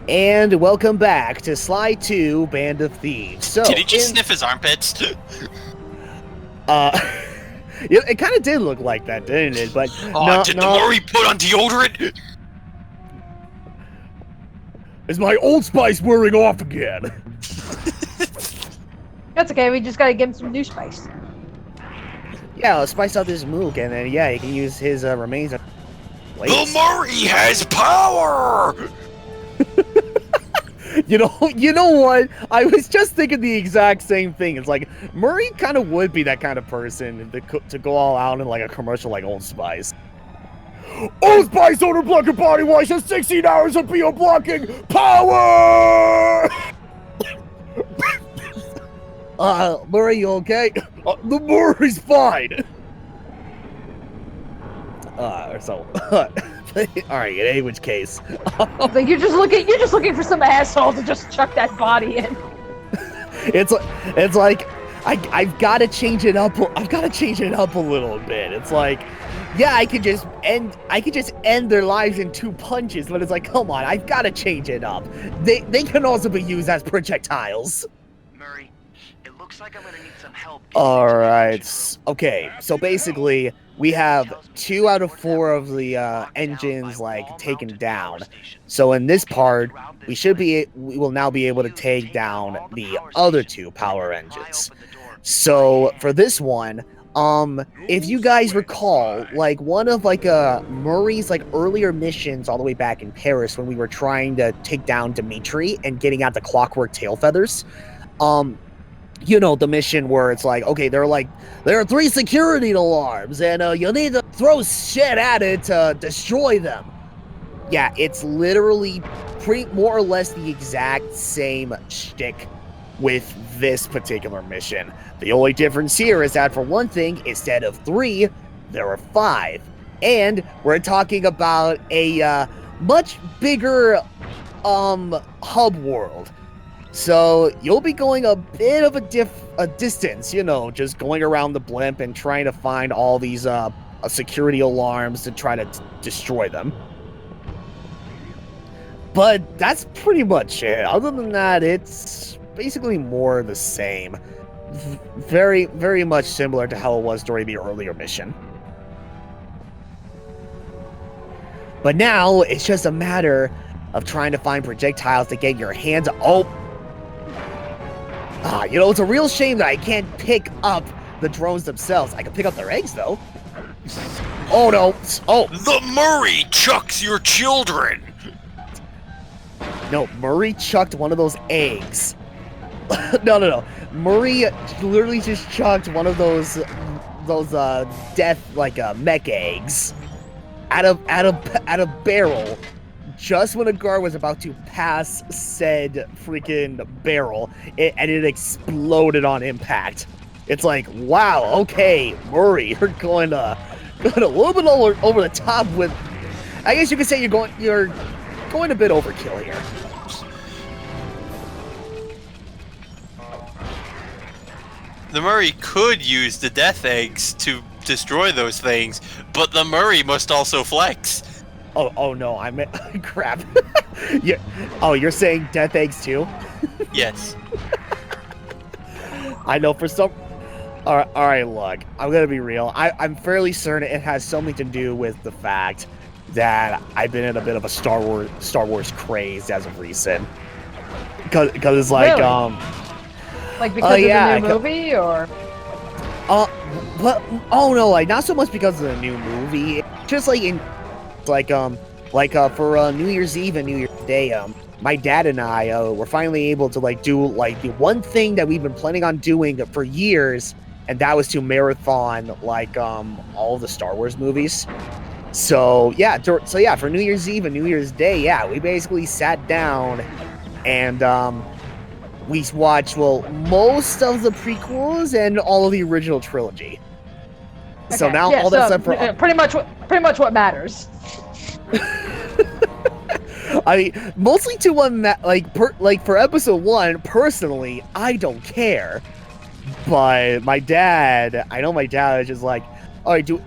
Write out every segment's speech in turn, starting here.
And welcome back to Sly 2 Band of Thieves. So, did he just sniff his armpits? It kind of did look like that, didn't it? But did the Murray put on deodorant? Is my Old Spice wearing off again? That's okay, we just gotta give him some new spice. Yeah, let's spice up this mook, and then, yeah, he can use his remains. The Murray has power! You know what? I was just thinking the exact same thing. It's like, Murray kind of would be that kind of person to go all out in like a commercial like Old Spice. Old Spice odor blocking body wash has 16 hours of BO blocking power! Murray, you okay? The Murray's fine! Alright, in any which case. Like you're just looking for some asshole to just chuck that body in. It's like I've got to change it up. I've got to change it up a little bit. It's like, yeah, I could just end their lives in 2 punches, but it's like, come on, I've got to change it up. They can also be used as projectiles. Murray, it looks like I'm gonna need some help. All right. Okay. So basically, we have 2 out of 4 of the engines like taken down. So in this part, we will now be able to take down the other 2 power engines. So for this one, if you guys recall, like one of Murray's like earlier missions all the way back in Paris when we were trying to take down Dimitri and getting out the clockwork tail feathers, you know, the mission where it's like, okay, there are 3 security alarms, and you need to throw shit at it to destroy them. Yeah, it's literally more or less the exact same shtick with this particular mission. The only difference here is that, for one thing, instead of 3, there are 5. And we're talking about a much bigger hub world. So you'll be going a bit of a distance, you know, just going around the blimp and trying to find all these security alarms to try to destroy them. But that's pretty much it. Other than that, it's basically more the same. Very, very much similar to how it was during the earlier mission. But now it's just a matter of trying to find projectiles to get your hands on. You know, it's a real shame that I can't pick up the drones themselves. I can pick up their eggs, though. Oh, no. Oh. The Murray chucks your children! No, Murray chucked one of those eggs. No. Murray literally just chucked one of those death, mech eggs out of barrel. Just when a guard was about to pass said freaking barrel, and it exploded on impact. It's like, wow, okay, Murray, you're going a little bit over the top with. I guess you could say you're going a bit overkill here. The Murray could use the death eggs to destroy those things, but the Murray must also flex. Oh no, I meant crap. You're saying death eggs too? Yes. I know for some. All right, look, I'm gonna be real. I'm fairly certain it has something to do with the fact that I've been in a bit of a Star Wars craze as of recent. Because it's like really? Like because of the new movie, or? But oh no, like not so much because of the new movie. Just like for New Year's Eve and New Year's Day, my dad and I were finally able to do the one thing that we've been planning on doing for years, and that was to marathon all of the Star Wars movies. So yeah, for New Year's Eve and New Year's Day, yeah, we basically sat down and we watched most of the prequels and all of the original trilogy. Okay, so now all that stuff for pretty much what matters. I mean, mostly to one for episode 1, personally, I don't care. But I know my dad is just like, do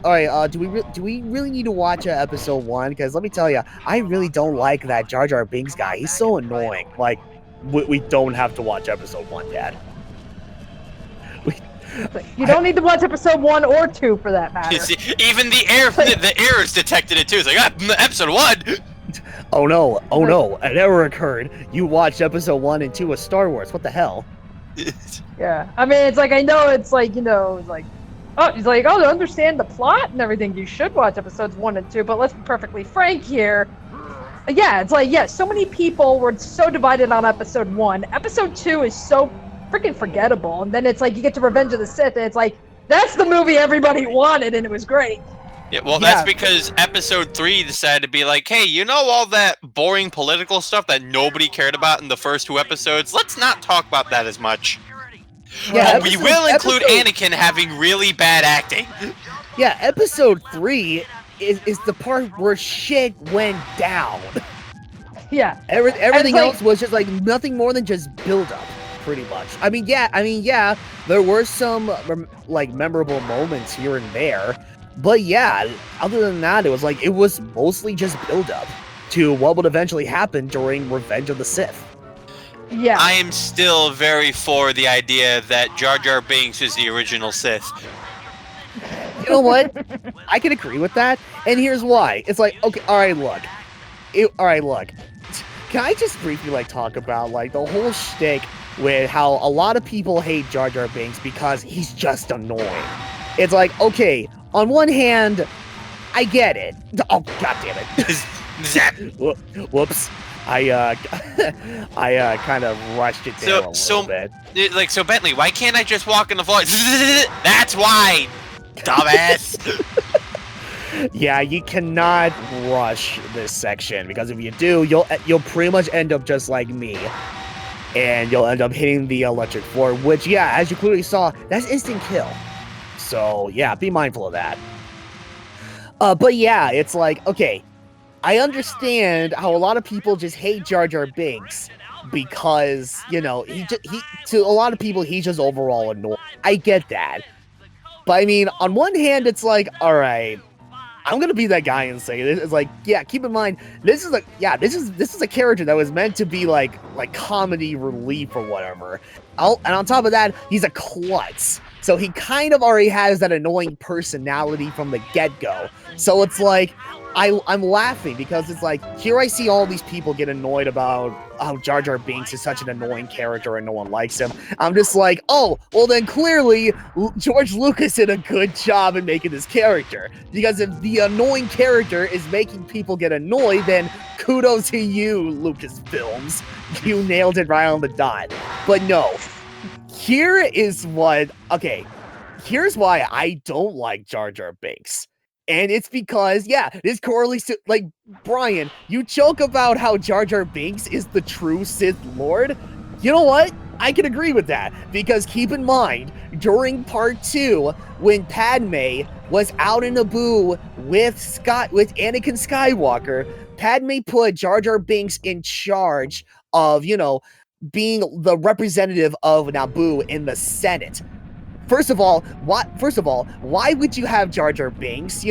we really need to watch episode 1? Because let me tell you, I really don't like that Jar Jar Binks guy. He's so annoying. Like, we don't have to watch episode 1, Dad. You don't need to watch episode 1 or 2 for that matter. Even the errors detected it too. It's like, episode 1. Oh no, an error occurred. You watched episode 1 and 2 of Star Wars. What the hell? Yeah, I mean, it's like, I know it's like, it's like, he's like, to understand the plot and everything, you should watch episodes 1 and 2, but let's be perfectly frank here. Yeah, it's like, so many people were so divided on episode 1. Episode 2 is so freaking forgettable, and then it's like, you get to Revenge of the Sith, and it's like, that's the movie everybody wanted, and it was great. Yeah, well, that's because episode 3 decided to be like, hey, you know all that boring political stuff that nobody cared about in the first 2 episodes? Let's not talk about that as much. Yeah, we will include Anakin having really bad acting. Yeah, episode 3 is the part where shit went down. Yeah. Everything else was just like nothing more than just build up, pretty much. I mean, yeah, there were some like memorable moments here and there, but yeah, other than that, it was mostly just build up to what would eventually happen during Revenge of the Sith. Yeah. I am still very for the idea that Jar Jar Binks is the original Sith. You know what? I can agree with that, and here's why. It's like, okay, all right, look. Can I just briefly like talk about like the whole shtick with how a lot of people hate Jar Jar Binks because he's just annoying? It's like, okay, on one hand, I get it. Oh, god damn it! Whoops. I kind of rushed it down a little bit. So Bentley, why can't I just walk in the floor? That's why, dumbass. Yeah, you cannot rush this section, because if you do, you'll pretty much end up just like me, and you'll end up hitting the electric floor, which, yeah, as you clearly saw, that's instant kill. So yeah, be mindful of that. But yeah, it's like, okay, I understand how a lot of people just hate Jar Jar Binks because, he to a lot of people, he's just overall annoying. I get that. But I mean, on one hand, it's like, all right, I'm gonna be that guy and say this. It's like, yeah, keep in mind, this is a character that was meant to be like comedy relief or whatever. And on top of that, he's a klutz. So he kind of already has that annoying personality from the get-go. So it's like, I'm laughing because it's like, here I see all these people get annoyed about how Jar Jar Binks is such an annoying character and no one likes him. I'm just like, oh, well then clearly George Lucas did a good job in making this character. Because if the annoying character is making people get annoyed, then kudos to you, Lucasfilms. You nailed it right on the dot. But no, here's why I don't like Jar Jar Binks. And it's because, yeah, this correlates to, like, Brian, you joke about how Jar Jar Binks is the true Sith Lord. You know what? I can agree with that, because keep in mind, during part 2, when Padme was out in Naboo with Anakin Skywalker, Padme put Jar Jar Binks in charge of, being the representative of Naboo in the Senate. First of all, why would you have Jar Jar Binks,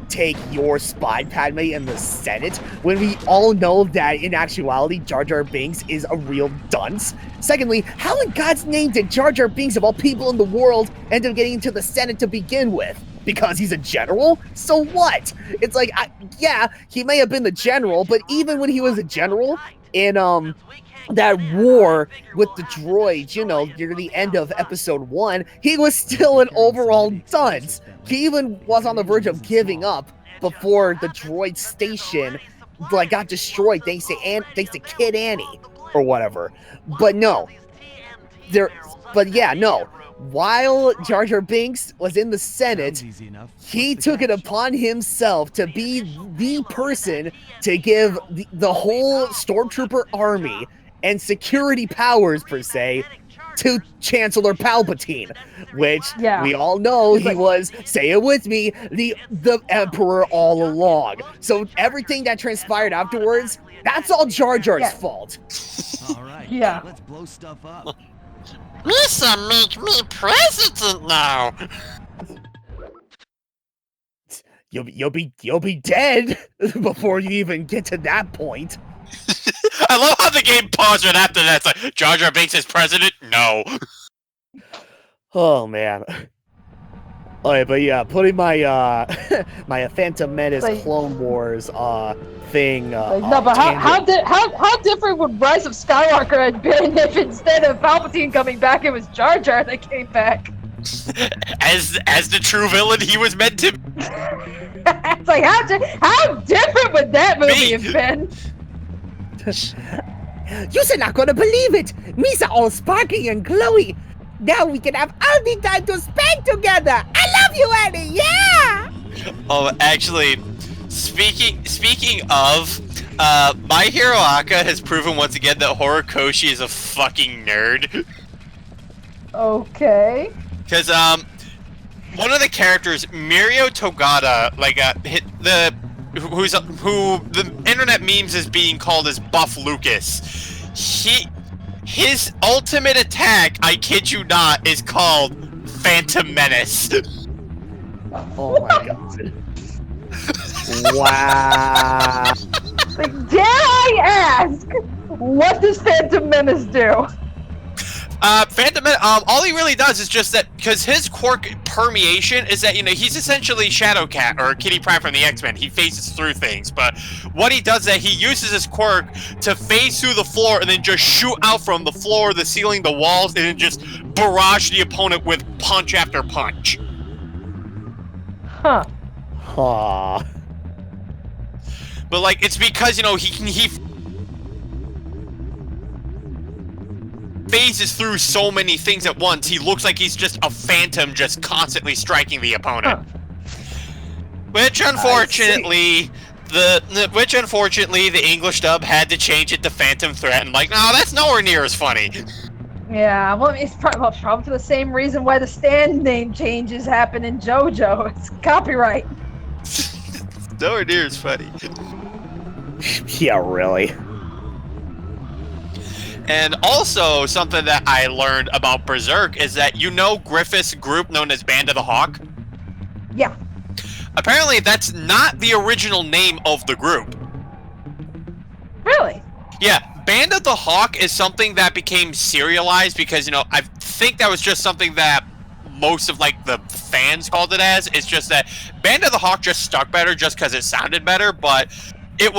take your spot, Padme, in the Senate, when we all know that, in actuality, Jar Jar Binks is a real dunce? Secondly, how in God's name did Jar Jar Binks, of all people in the world, end up getting into the Senate to begin with? Because he's a general? So what? It's like, yeah, he may have been the general, but even when he was a general, in, that war with the droids, near the end of episode 1, he was still an overall dunce. He even was on the verge of giving up before the droid station, got destroyed thanks to Kid Annie or whatever. But no, while Jar Jar Binks was in the Senate, he took it upon himself to be the person to give the whole Stormtrooper army and security powers, per se, to Chancellor Palpatine, which we all know he was, say it with me, the Emperor all along. So everything that transpired afterwards, that's all Jar Jar's fault. All right, let's blow stuff up. Misa, make me president now! you'll be dead before you even get to that point. I love how the game paused right after that. It's like, Jar Jar Binks is president? No. Oh man. Alright, but yeah, putting my my Phantom Menace Clone Wars thing. No, but how different would Rise of Skywalker have been if instead of Palpatine coming back, it was Jar Jar that came back? As the true villain he was meant to. It's like how different would that movie have been? You're not gonna believe it! Misa all sparkling and glowy! Now we can have all the time to spend together! I love you, Annie! Yeah! Oh, actually, speaking of, My Hero Aka has proven once again that Horikoshi is a fucking nerd. Okay. Because, one of the characters, Mirio Togata, like, who the internet memes is being called as Buff Lucas. His ultimate attack, I kid you not, is called Phantom Menace. Oh my god. Wow. Like, dare I ask, what does Phantom Menace do? Phantom Menace, all he really does is just that, because his quirk permeation is that, you know, he's essentially Shadowcat, or Kitty Pryde from the X-Men. He phases through things, but what he does is that he uses his quirk to phase through the floor and then just shoot out from the floor, the ceiling, the walls, and then just barrage the opponent with punch after punch. Huh. Aww. But, like, it's because, you know, he phases through so many things at once, he looks like he's just a phantom just constantly striking the opponent. Which unfortunately, the English dub had to change it to Phantom Threat, and like, no, that's nowhere near as funny. Yeah, well, it's probably for the same reason why the stand name changes happen in JoJo. It's copyright. Nowhere near as funny. Yeah, really. And also, something that I learned about Berserk is that, you know, Griffith's group known as Band of the Hawk? Yeah. Apparently, that's not the original name of the group. Really? Yeah, Band of the Hawk is something that became serialized because, you know, I think that was just something that most of, like, the fans called it as. It's just that Band of the Hawk just stuck better just because it sounded better, but it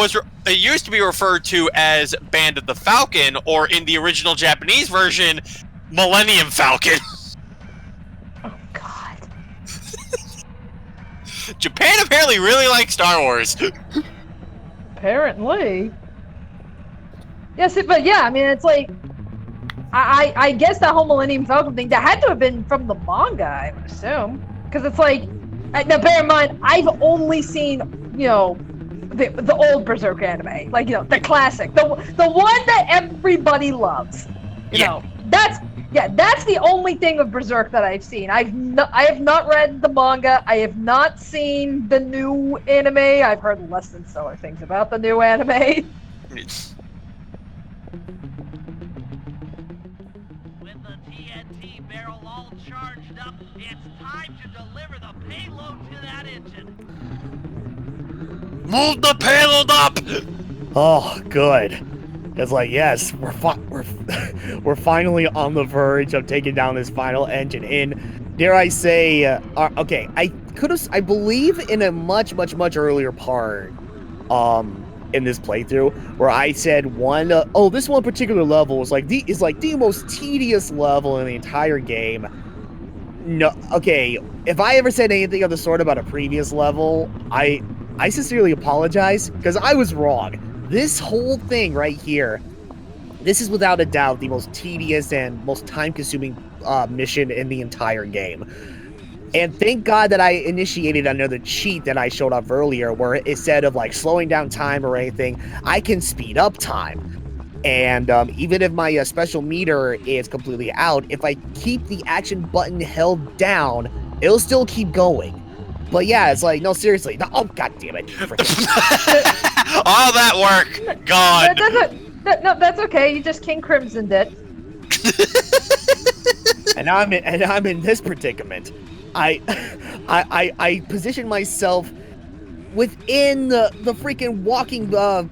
used to be referred to as Band of the Falcon, or in the original Japanese version, Millennium Falcon. Oh, God. Japan apparently really likes Star Wars. Apparently. Yes, but yeah, I mean, it's like, I guess that whole Millennium Falcon thing, that had to have been from the manga, I would assume. Because it's like, now bear in mind, I've only seen, you know, the old Berserk anime, like, you know, the classic, the one that everybody loves. You know, that's the only thing of Berserk that I've seen. I have not read the manga. I have not seen the new anime. I've heard less than stellar things about the new anime. With the TNT barrel all charged up, it's time to deliver the payload to that engine. Move the payload up! Oh, good. It's like, yes, we're finally on the verge of taking down this final engine. And dare I say, okay, I believe in a much earlier part, in this playthrough, where I said this one particular level is like the most tedious level in the entire game. No, okay, if I ever said anything of the sort about a previous level, I sincerely apologize, because I was wrong. This whole thing right here, this is without a doubt the most tedious and most time-consuming mission in the entire game. And thank God that I initiated another cheat that I showed off earlier, where instead of like slowing down time or anything, I can speed up time. And even if my special meter is completely out, if I keep the action button held down, it'll still keep going. But yeah, it's like, no, seriously. No, oh, god damn it. All that work, gone. No, that's okay. You just King Crimsoned it. and I'm in this predicament. I position myself within the freaking walking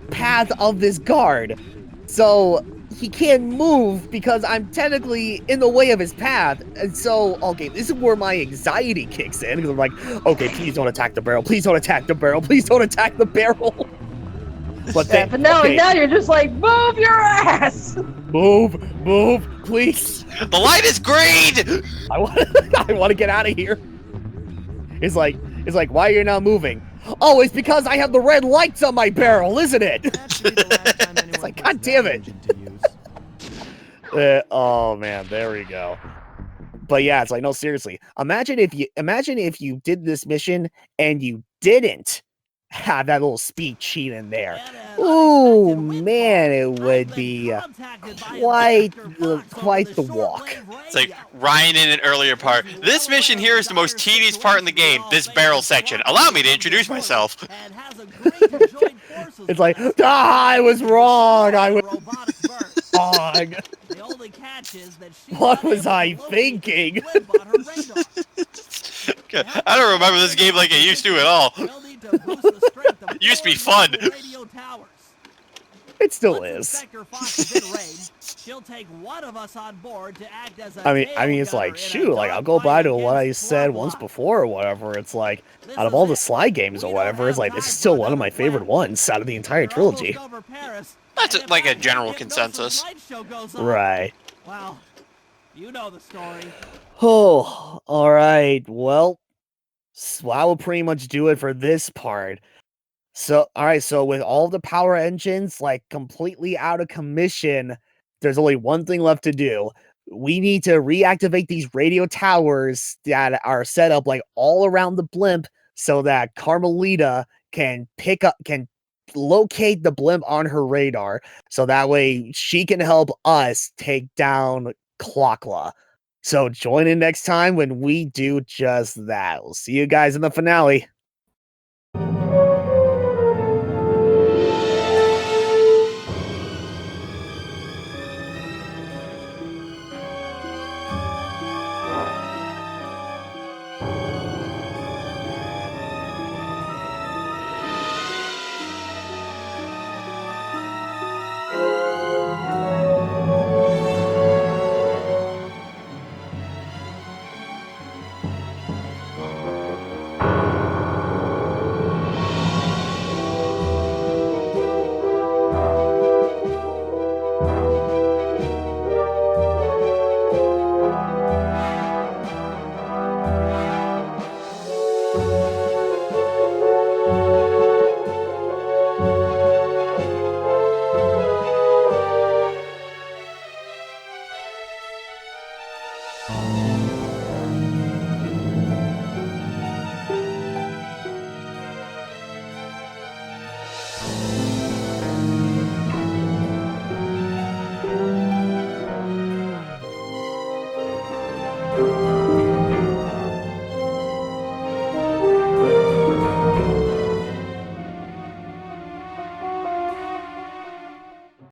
path of this guard. So he can't move because I'm technically in the way of his path. And so, okay, this is where my anxiety kicks in. Because I'm like, okay, please don't attack the barrel. Please don't attack the barrel. Please don't attack the barrel. But then, but now, okay, now you're just like, move your ass! move, please. The light is green! I want to get out of here. It's like, why are you not moving? Oh, it's because I have the red lights on my barrel, isn't it? It's like, God damn it. Oh man, there we go. But yeah, it's like, no, seriously. Imagine if you did this mission and you didn't have that little speed cheat in there. Ooh, man, it would be quite the walk. It's like Ryan in an earlier part. This mission here is the most tedious part in the game, this barrel section. Allow me to introduce myself. It's like, I was wrong. I was wrong. What was I thinking? I don't remember this game like it used to at all. It used to be fun. It still is. I mean, it's like, shoot, like, I'll go back to what I said once before or whatever. It's like, out of all the Sly games or whatever, it's like, this is still one of my favorite ones out of the entire trilogy. That's like a general consensus. Right. Well, you know the story. Oh, all right. Well, so that will pretty much do it for this part. So, all right. So with all the power engines like completely out of commission, there's only one thing left to do. We need to reactivate these radio towers that are set up like all around the blimp so that Carmelita can locate the blimp on her radar. So that way she can help us take down Clockla. So join in next time when we do just that. We'll see you guys in the finale.